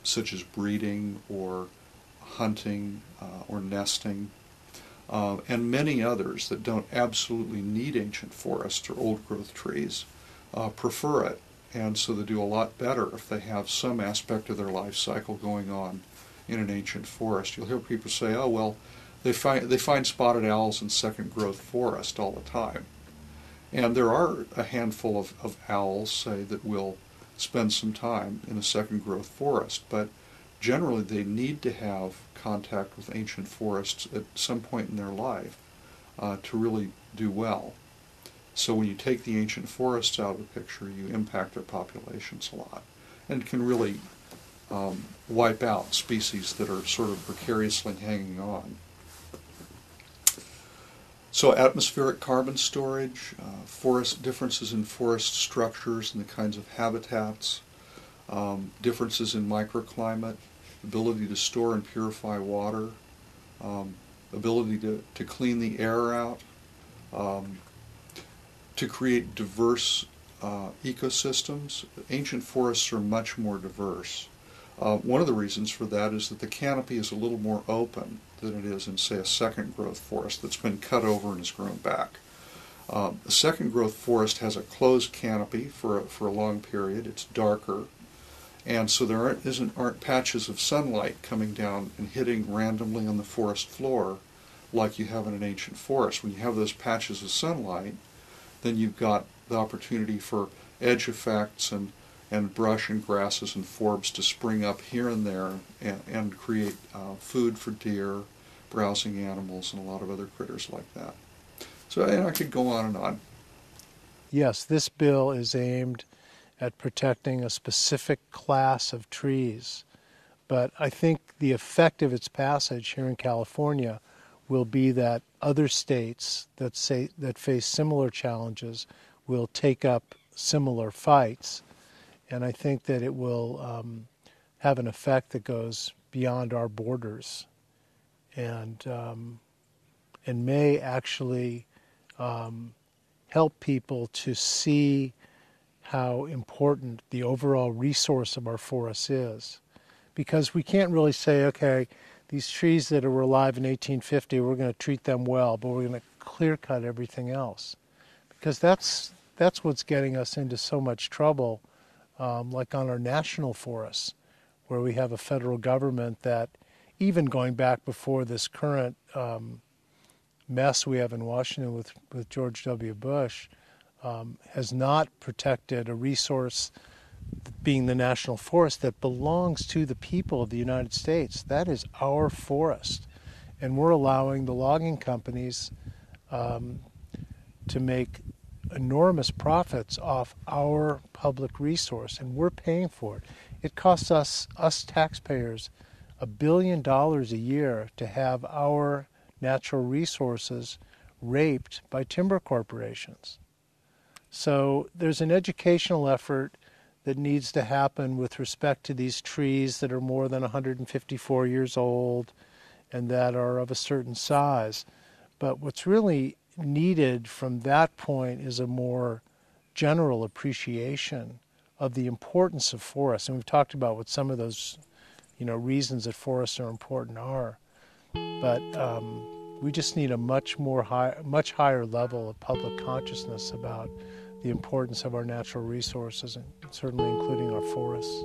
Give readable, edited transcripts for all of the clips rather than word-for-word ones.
such as breeding or hunting or nesting, and many others that don't absolutely need ancient forests or old-growth trees prefer it. And so they do a lot better if they have some aspect of their life cycle going on in an ancient forest. You'll hear people say, oh, well, they find spotted owls in second-growth forest all the time. And there are a handful of owls, say, that will spend some time in a second-growth forest, but generally they need to have contact with ancient forests at some point in their life to really do well. So when you take the ancient forests out of the picture, you impact their populations a lot and can really wipe out species that are sort of precariously hanging on. So atmospheric carbon storage, forest differences in forest structures and the kinds of habitats, differences in microclimate, ability to store and purify water, ability to clean the air out, to create diverse ecosystems. Ancient forests are much more diverse. One of the reasons for that is that the canopy is a little more open than it is in, say, a second-growth forest that's been cut over and has grown back. A second-growth forest has a closed canopy for a long period. It's darker, and so there aren't patches of sunlight coming down and hitting randomly on the forest floor like you have in an ancient forest. When you have those patches of sunlight, then you've got the opportunity for edge effects and brush and grasses and forbs to spring up here and there and create food for deer, browsing animals, and a lot of other critters like that. So I could go on and on. Yes, this bill is aimed at protecting a specific class of trees, but I think the effect of its passage here in California will be that other states that face similar challenges will take up similar fights. And I think that it will have an effect that goes beyond our borders, and may actually help people to see how important the overall resource of our forests is. Because we can't really say, okay, these trees that were alive in 1850, we're going to treat them well, but we're going to clear cut everything else. Because that's what's getting us into so much trouble. Like on our national forests, where we have a federal government that, even going back before this current mess we have in Washington with George W. Bush, has not protected a resource, being the national forest, that belongs to the people of the United States. That is our forest. And we're allowing the logging companies to make enormous profits off our public resource, and we're paying for it. It costs us taxpayers $1 billion a year to have our natural resources raped by timber corporations. So there's an educational effort that needs to happen with respect to these trees that are more than 154 years old and that are of a certain size. But what's really needed from that point is a more general appreciation of the importance of forests. And we've talked about what some of those, reasons that forests are important are. But we just need a much higher level of public consciousness about the importance of our natural resources, and certainly including our forests.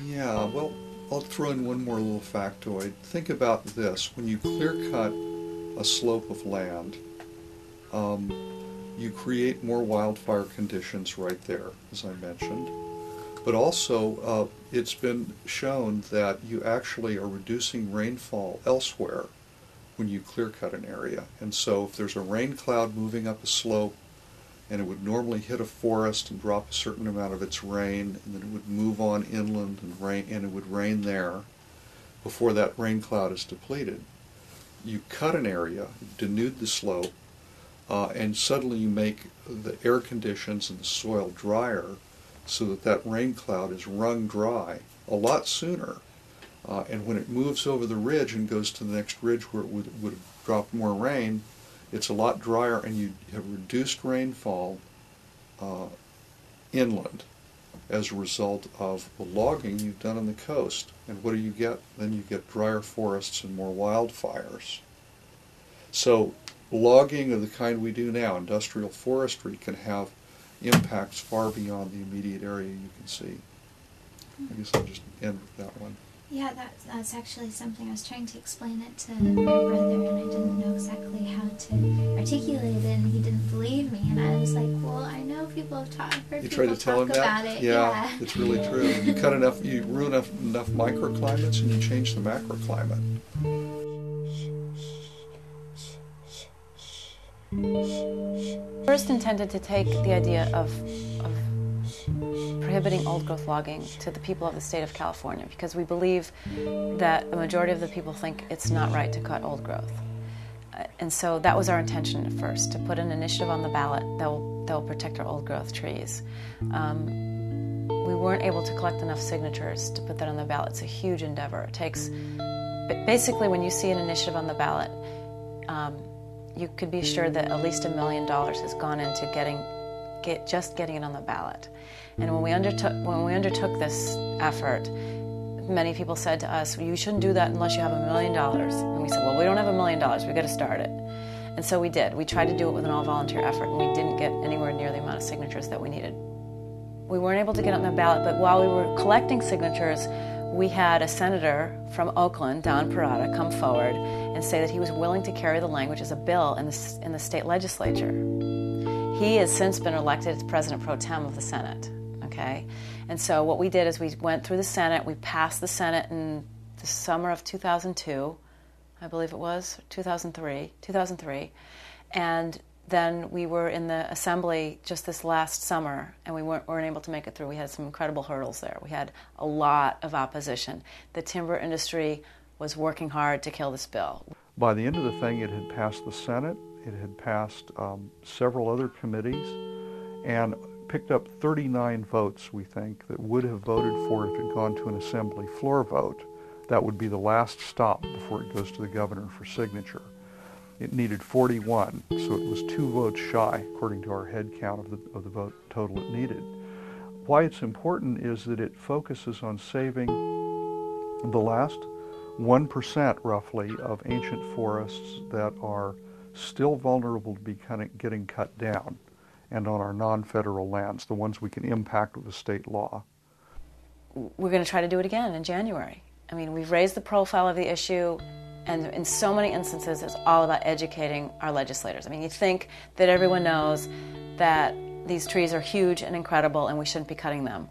Yeah, well, I'll throw in one more little factoid. Think about this. When you clear cut a slope of land, you create more wildfire conditions right there, as I mentioned. But also, it's been shown that you actually are reducing rainfall elsewhere when you clear cut an area. And so if there's a rain cloud moving up a slope, and it would normally hit a forest and drop a certain amount of its rain, and then it would move on inland and it would rain there before that rain cloud is depleted. You cut an area, denude the slope, and suddenly you make the air conditions and the soil drier so that rain cloud is wrung dry a lot sooner. And when it moves over the ridge and goes to the next ridge where it would have dropped more rain, it's a lot drier, and you have reduced rainfall inland. as a result of the logging you've done on the coast. And what do you get? Then you get drier forests and more wildfires. So logging of the kind we do now, industrial forestry, can have impacts far beyond the immediate area you can see. I guess I'll just end with that one. Yeah, that's actually something I was trying to explain it to my brother, and I didn't know exactly how to articulate it, and he didn't believe me. And I was like, "Well, I know people have heard You people tried to tell him talk about that? it." Yeah, it's really true. You ruin enough microclimates, and you change the macroclimate. First intended to take the idea of prohibiting old-growth logging to the people of the state of California, because we believe that a majority of the people think it's not right to cut old growth. And so that was our intention at first, to put an initiative on the ballot that will protect our old-growth trees. We weren't able to collect enough signatures to put that on the ballot. It's a huge endeavor. It takes, basically when you see an initiative on the ballot, you could be assured that at least $1 million has gone into just getting it on the ballot. And when we undertook this effort, many people said to us, "You shouldn't do that unless you have $1 million." And we said, "Well, we don't have $1 million. We've got to start it." And so we did. We tried to do it with an all-volunteer effort, and we didn't get anywhere near the amount of signatures that we needed. We weren't able to get it on the ballot, but while we were collecting signatures, we had a senator from Oakland, Don Parada, come forward and say that he was willing to carry the language as a bill in the state legislature. He has since been elected as President Pro Tem of the Senate. Okay? And so what we did is we went through the Senate. We passed the Senate in the summer of 2002, I believe it was, 2003. And then we were in the Assembly just this last summer, and we weren't able to make it through. We had some incredible hurdles there. We had a lot of opposition. The timber industry was working hard to kill this bill. By the end of the thing, it had passed the Senate, it had passed several other committees, and picked up 39 votes, we think, that would have voted for it if it had gone to an Assembly floor vote. That would be the last stop before it goes to the governor for signature. It needed 41, so it was 2 votes shy, according to our head count of the vote total it needed. Why it's important is that it focuses on saving the last 1% roughly of ancient forests that are still vulnerable to be getting cut down, and on our non-federal lands, the ones we can impact with a state law. We're going to try to do it again in January. I mean, we've raised the profile of the issue, and in so many instances, it's all about educating our legislators. I mean, you think that everyone knows that these trees are huge and incredible and we shouldn't be cutting them.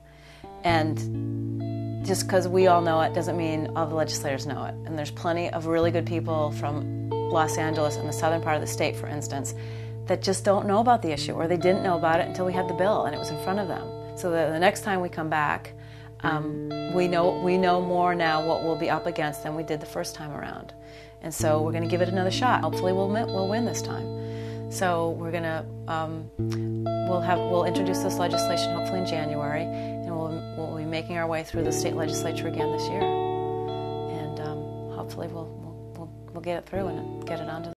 And just because we all know it doesn't mean all the legislators know it. And there's plenty of really good people from Los Angeles and the southern part of the state, for instance, that just don't know about the issue, or they didn't know about it until we had the bill and it was in front of them. So that the next time we come back, we know more now what we'll be up against than we did the first time around. And so we're going to give it another shot. Hopefully we'll win this time. So we're going to we'll introduce this legislation hopefully in January, and we'll be making our way through the state legislature again this year. And hopefully we'll get it through and get it onto